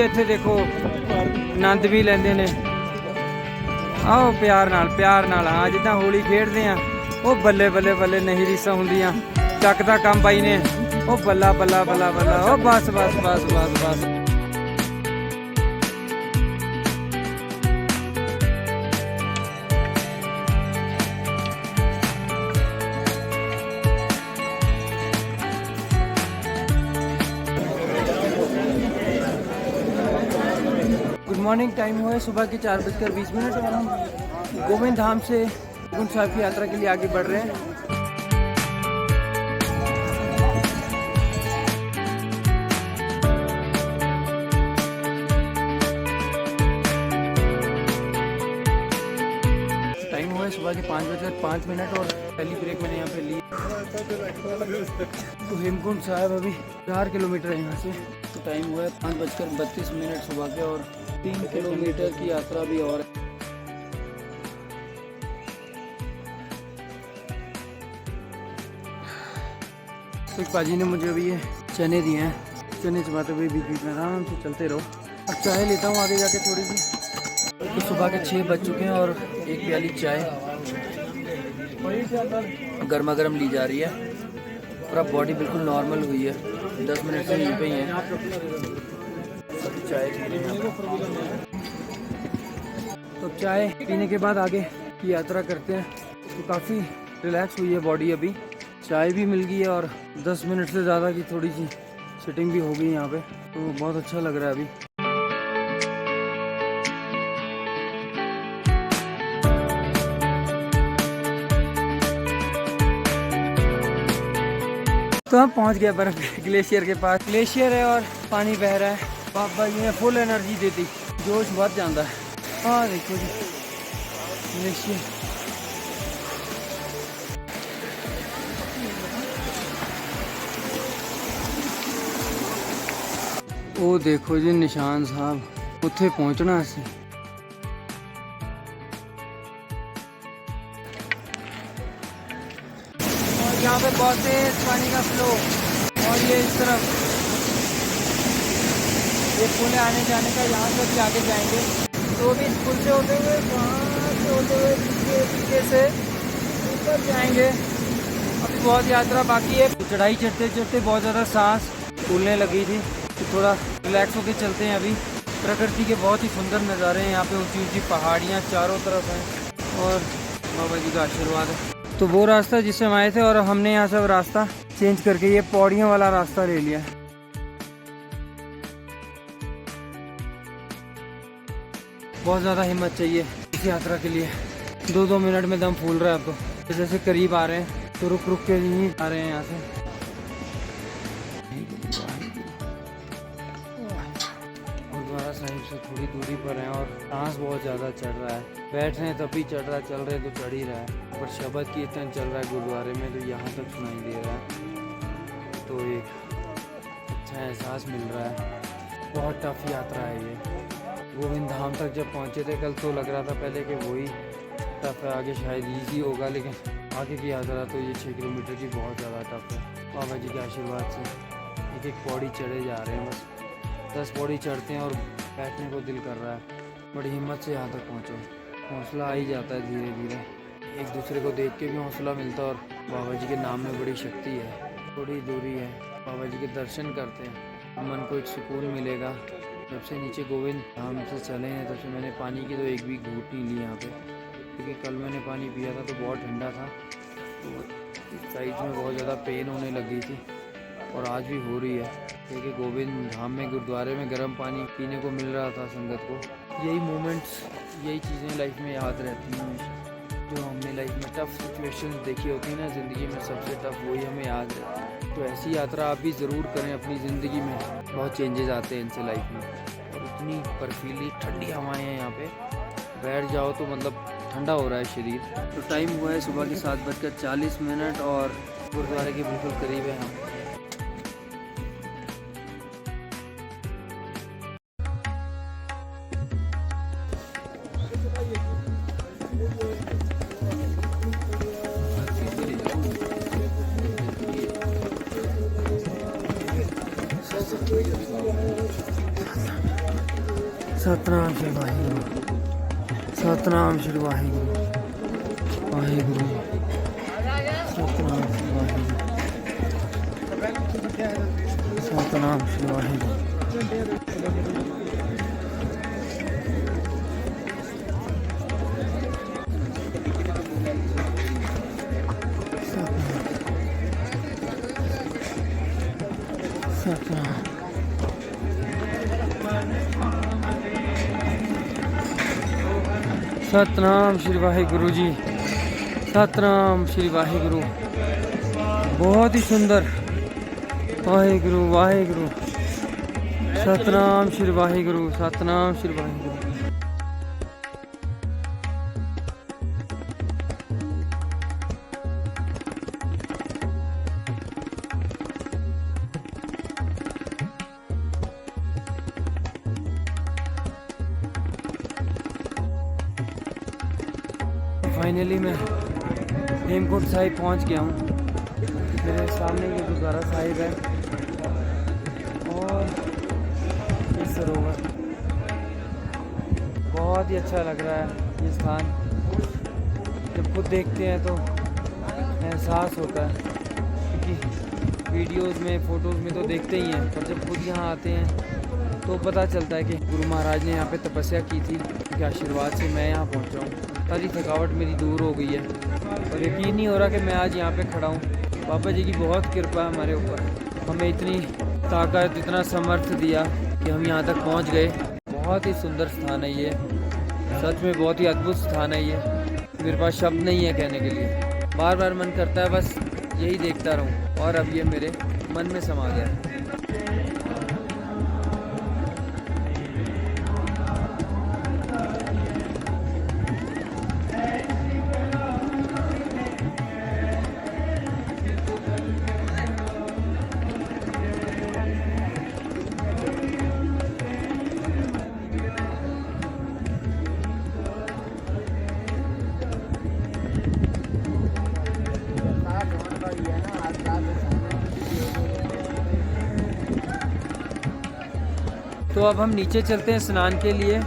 ਬੱਚੇ ਇੱਥੇ ਦੇਖੋ ਆਨੰਦ ਵੀ ਲੈਂਦੇ ਨੇ। ਆਓ ਪਿਆਰ ਨਾਲ ਆ ਜਿੱਦਾਂ ਹੋਲੀ ਖੇਡਦੇ ਆ ਉਹ ਬੱਲੇ ਬੱਲੇ ਬੱਲੇ ਨਹੀਂ ਰੀਸਾਂ ਹੁੰਦੀਆਂ। ਚੱਕ ਦਾ ਕੰਮ ਬਾਈ ਨੇ ਉਹ ਬੱਲਾ ਬੱਲਾ ਬੱਲਾ ਬੱਲਾ ਉਹ ਬਸ ਬਸ ਬਸ ਬਸ ਬਸ। Good morning. टाइम हुआ है सुबह के 4:20 और हम गोविंद धाम से हेमकुंड साहिब की यात्रा के लिए आगे बढ़ रहे हैं। टाइम हुआ है सुबह के 5:05 और पहली ब्रेक मैंने यहाँ पे ली। तो हेमकुंड साहिब अभी 4 किलोमीटर है यहाँ से। तो टाइम हुआ है 5:32 सुबह के और 3 किलोमीटर की यात्रा भी और है। तो पाजी ने मुझे अभी ये चने दिए हैं, चने चबाते हुए बीच बीच में आराम से चलते रहो। अब चाय लेता हूँ आगे जाके थोड़ी सी। तो सुबह के 6 बज चुके हैं और एक प्याली चाय गर्मा गर्म ली जा रही है और अब बॉडी बिल्कुल नॉर्मल हुई है। 10 मिनट से यहीं पे ही है। सब चाय पी रहे हैं। तो चाय पीने के बाद आगे की यात्रा करते हैं। तो काफ़ी रिलैक्स हुई है बॉडी अभी। चाय भी मिल गई है और 10 मिनट से ज़्यादा की थोड़ी सी सिटिंग भी हो गई यहाँ पे। तो बहुत अच्छा लग रहा है अभी। तो हम पहुँच गए बर्फ ग्लेशियर के पास। ग्लेशियर है और पानी बह रहा है। बाबा जी ने फुल एनर्जी देती, जोश बहुत जाता है। हाँ देखो जी ग्लेशियर। ਉਹ देखो जी निशान साहब उत्थे पहुंचना असी। और यहाँ पे बहुत तेज पानी का फ्लो और ये इस तरफ ये पुल आने जाने का। यहाँ से भी आगे जाएंगे तो भी इस पुल से होते हुए वहाँ से होते हुए पीछे से ऊपर जाएंगे। अभी बहुत यात्रा बाकी है। चढ़ाई चढ़ते चढ़ते बहुत ज़्यादा सांस फूलने लगी थी तो थोड़ा रिलैक्स होके चलते हैं। अभी प्रकृति के बहुत ही सुंदर नज़ारे हैं यहाँ पे। ऊंची ऊंची पहाड़ियाँ चारों तरफ हैं और बाबा जी का आशीर्वाद है। तो वो रास्ता जिससे हम आए थे और हमने यहाँ से रास्ता चेंज करके ये पौड़ियों वाला रास्ता ले लिया। बहुत ज़्यादा हिम्मत चाहिए इस यात्रा के लिए। 2-2 मिनट में दम फूल रहा है। अब तो जैसे करीब आ रहे हैं तो रुक रुक के ही आ रहे हैं यहाँ से। गुरुद्वारा साहिब से थोड़ी दूरी पर हैं और सांस बहुत ज़्यादा चढ़ रहा है। बैठ रहे हैं तब भी चढ़ रहा है, चल रहे हैं तो चढ़ ही रहा है। और शब्द कीर्तन चल रहा है गुरुद्वारे में तो यहाँ तक सुनाई दे रहा है। तो एक अच्छा एहसास मिल रहा है। बहुत टफ यात्रा है ये। गोविंद धाम तक जब पहुँचे थे कल तो लग रहा था पहले कि वही टफ है, आगे शायद ईजी होगा, लेकिन आगे की यात्रा तो ये 6 किलोमीटर की बहुत ज़्यादा टफ है। बाबा जी के आशीर्वाद से एक एक पौड़ी चढ़े जा रहे हैं। बस 10 पौड़ी चढ़ते हैं और बैठने को दिल कर रहा है। बड़ी हिम्मत से यहाँ तक पहुँचो। हौसला आ ही जाता है धीरे धीरे। एक दूसरे को देख के भी हौसला मिलता है और बाबा जी के नाम में बड़ी शक्ति है। थोड़ी दूरी है, बाबा जी के दर्शन करते हैं, मन को एक सुकून मिलेगा। जब से नीचे गोविंद धाम से चले हैं तब से मैंने पानी की तो एक भी घूंट नहीं ली यहाँ पे, क्योंकि कल मैंने पानी पिया था तो बहुत ठंडा था। तो साइड में बहुत ज़्यादा पेन होने लगी थी और आज भी हो रही है, क्योंकि गोविंद धाम में गुरुद्वारे में गर्म पानी पीने को मिल रहा था संगत को। यही मोमेंट्स, यही चीज़ें लाइफ में याद रहती हैं हमेशा। जो हमने लाइफ में टफ सिचुएशंस देखी होती है ना ज़िंदगी में, सबसे टफ वही हमें याद रहता है। तो ऐसी यात्रा आप भी ज़रूर करें अपनी ज़िंदगी में। बहुत चेंजेस आते हैं इनसे लाइफ में। और इतनी बर्फीली ठंडी हवाएं हैं यहाँ पे, बैठ जाओ तो मतलब ठंडा हो रहा है शरीर। तो टाइम हुआ है सुबह के 7:40 और गुरुद्वारे के बिल्कुल करीब है हम। सतनाम श्री वाहिगुरु, सतनाम श्री वाहिगुरु, वाहिगुरु, सतनाम श्री वाहिगुरु, सतनाम श्री वाहिगुरु। सतनाम सतनाम श्री वाहिगुरु जी, सतनाम श्री वाहिगुरु। बहुत ही सुंदर, वाहिगुरु वाहिगुरु, सतनाम श्री वाहिगुरु, सतनाम श्री वाहिगुरु। फाइनली मैं हेमकुंड साहिब पहुंच गया हूँ। मेरे सामने ये गुरुद्वारा साहिब है और ये सरोवर। बहुत ही अच्छा लग रहा है ये स्थान। जब खुद देखते हैं तो एहसास होता है, क्योंकि वीडियोस में फ़ोटोज़ में तो देखते ही हैं, पर जब खुद यहाँ आते हैं तो पता चलता है कि गुरु महाराज ने यहाँ पे तपस्या की थी, उनके आशीर्वाद से मैं यहाँ पहुँचा हूँ। सारी थकावट मेरी दूर हो गई है और यकीन नहीं हो रहा कि मैं आज यहाँ पे खड़ा हूँ। बाबा जी की बहुत कृपा है हमारे ऊपर, हमें इतनी ताकत, इतना समर्थ दिया कि हम यहाँ तक पहुँच गए। बहुत ही सुंदर स्थान है ये, सच में बहुत ही अद्भुत स्थान है ये। मेरे पास शब्द नहीं है कहने के लिए। बार बार मन करता है बस यही देखता रहूँ, और अब ये मेरे मन में समा गया है। तो अब हम नीचे चलते हैं स्नान के लिए।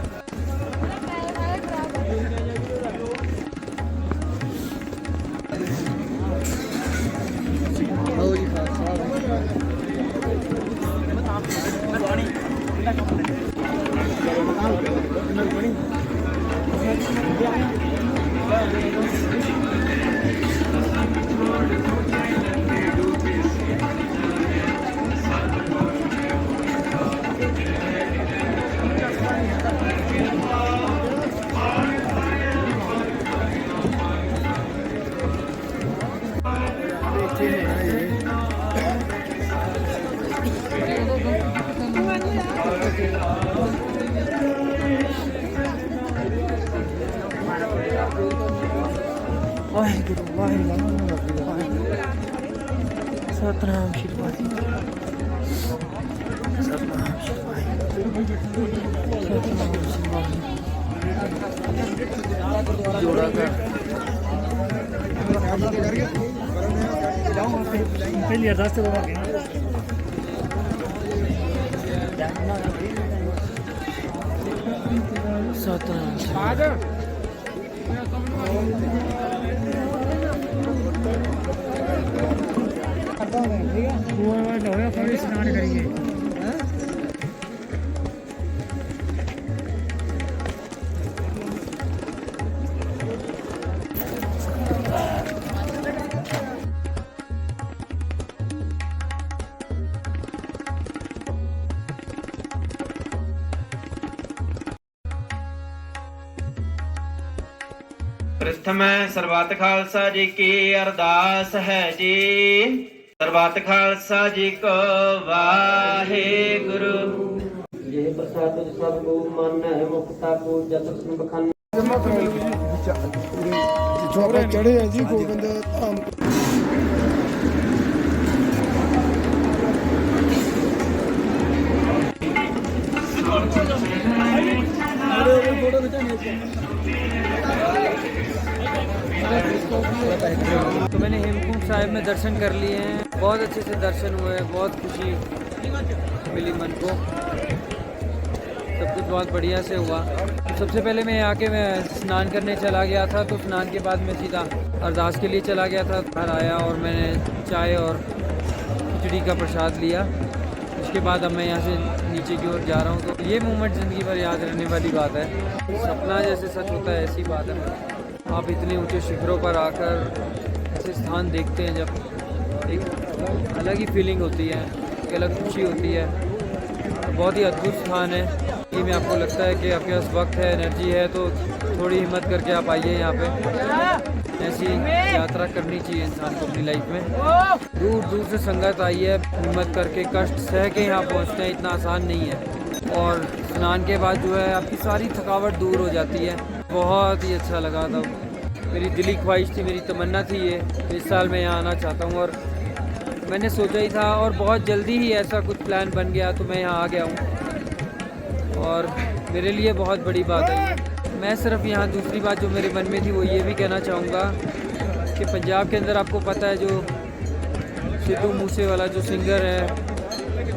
वाहिगुरु वाहिगुरु, सतनाम श्री वाहिगुरु, सतनाम श्री वाहिगुरु, सतनाम श्री वाहिगुरु। जोड़ा कर पहली अरदास तो बाबा के सतनाम श्री थोड़ी स्नान करेंगे। प्रथम ਸਰਬੱਤ ਖਾਲਸਾ ਜੀ ਕੀ ਅਰਦਾਸ ਹੈ ਜੀ। ਸਰਬੱਤ ਖਾਲਸਾ ਜੀ ਕੋ ਵਾਹਿਗੁਰੂ। ਜੇ ਪ੍ਰਸਾਦ ਸਭ ਕੋ ਮਨ ਹੈ ਮੁਕਤਾ ਕੋ ਜਤ ਬਖਨ। जो आप चढ़े हैं जी गोविंद धाम। तो मैंने हेमकुंड साहिब में दर्शन कर लिए हैं, बहुत अच्छे से दर्शन हुए, बहुत खुशी मिली मन को। सब कुछ बहुत बढ़िया से हुआ। सबसे पहले मैं आके मैं स्नान करने चला गया था, तो स्नान के बाद मैं सीधा अरदास के लिए चला गया था। घर आया और मैंने चाय और खिचड़ी का प्रसाद लिया। उसके बाद अब मैं यहाँ से नीचे की ओर जा रहा हूँ। तो ये मोमेंट ज़िंदगी भर याद रहने वाली बात है। सपना जैसे सच होता है ऐसी बात है। आप इतने ऊंचे शिखरों पर आकर ऐसे स्थान देखते हैं, जब एक अलग ही फीलिंग होती है, एक अलग खुशी होती है। बहुत ही अद्भुत स्थान है। ये में आपको लगता है कि आपके पास वक्त है, एनर्जी है, तो थोड़ी हिम्मत करके आप आइए यहाँ पे। ऐसी यात्रा करनी चाहिए इंसान को अपनी लाइफ में। दूर दूर से संगत आई है, हिम्मत करके कष्ट सह के यहाँ पहुँचते हैं, इतना आसान नहीं है। और स्नान के बाद जो है आपकी सारी थकावट दूर हो जाती है। बहुत ही अच्छा लगा था। मेरी दिली ख्वाहिश थी, मेरी तमन्ना थी ये, इस साल मैं यहाँ आना चाहता हूँ। और मैंने सोचा ही था और बहुत जल्दी ही ऐसा कुछ प्लान बन गया, तो मैं यहाँ आ गया हूँ और मेरे लिए बहुत बड़ी बात है। मैं सिर्फ यहाँ दूसरी बात जो मेरे मन में थी वो ये भी कहना चाहूँगा कि पंजाब के अंदर आपको पता है जो सिद्धू मूसेवाला जो सिंगर है,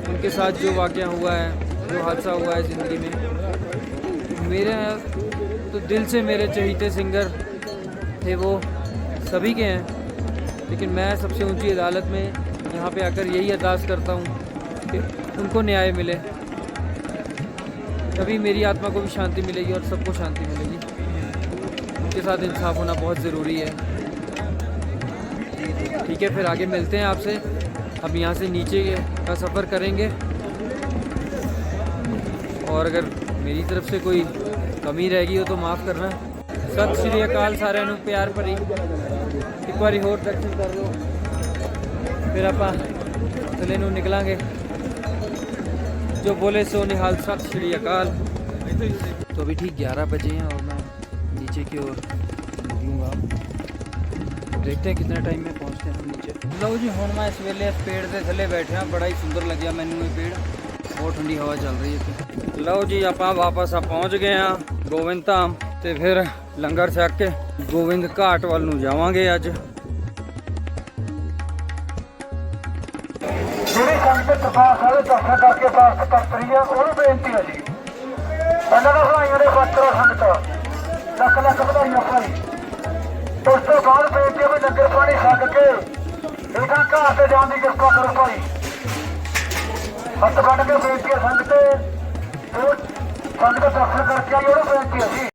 उनके साथ जो वाक़या हुआ है, जो हादसा हुआ है ज़िंदगी में, मेरे तो दिल से मेरे चहीते सिंगर थे वो सभी के हैं। लेकिन मैं सबसे ऊंची अदालत में यहाँ पे आकर यही अरदास करता हूँ कि उनको न्याय मिले, तभी मेरी आत्मा को भी शांति मिलेगी और सबको शांति मिलेगी। उनके साथ इंसाफ होना बहुत ज़रूरी है। ठीक है, फिर आगे मिलते हैं आपसे। अब यहाँ से नीचे का सफ़र करेंगे और अगर मेरी तरफ से कोई कमी रह गई हो तो माफ़ करना। सत श्री अकाल सारे नू प्यार भरी। एक बारी होर दर्शन कर लो, फिर आप थले नू निकलांगे। जो बोले सो निहाल, सत श्री अकाल। तो अभी ठीक 11 बजे हैं और मैं नीचे की ओर निकलूँगा। देखते हैं कितने टाइम में पहुँचते हैं हम नीचे। लो जी, हुण मैं इस वेले इस पेड़ के थले बैठे हाँ। बड़ा ही सुंदर लग्या मैनू ये पेड़, बहुत ठंडी हवा चल रही है। लो जी, आप वापस पहुँच गए हैं गोविंद धाम, तो फिर लंगर छक के गोविंद घाट वाल नूं जावांगे। अज ਜਿਹੜੀ ਸੰਗਤ ਪਾਸ ਵਾਲੇ ਦਰਸ਼ਨ ਕਰਕੇ ਵਾਪਸ ਪਰਤ ਰਹੀ ਹੈ, ਉਹਨੂੰ ਬੇਨਤੀ ਹੈ ਜੀ, ਇਹਨਾਂ ਦਾ ਭਾਈਆਂ ਦੇ ਪਾਤਰ ਸੰਗਤ ਲੱਖ ਲੱਖ ਵਧਾਈਆਂ ਭਾਈ। ਉਸ ਤੋਂ ਬਾਅਦ ਬੇਨਤੀ ਹੈ ਵੀ ਲੰਗਰ ਪਾਣੀ ਛਕ ਕੇ ਇਹਨਾਂ ਘਰ ਤੇ ਜਾਣ ਦੀ ਕਿਰਪਾ ਕਰੋ ਭਾਈ। ਹੱਥ ਬੰਨ੍ਹ ਕੇ ਬੇਨਤੀ ਹੈ ਸੰਗਤ, ਜੋ ਸੰਗਤ ਦਰਸ਼ਨ ਕਰਕੇ ਆਈ ਉਹਨੂੰ ਬੇਨਤੀ ਹੈ ਜੀ।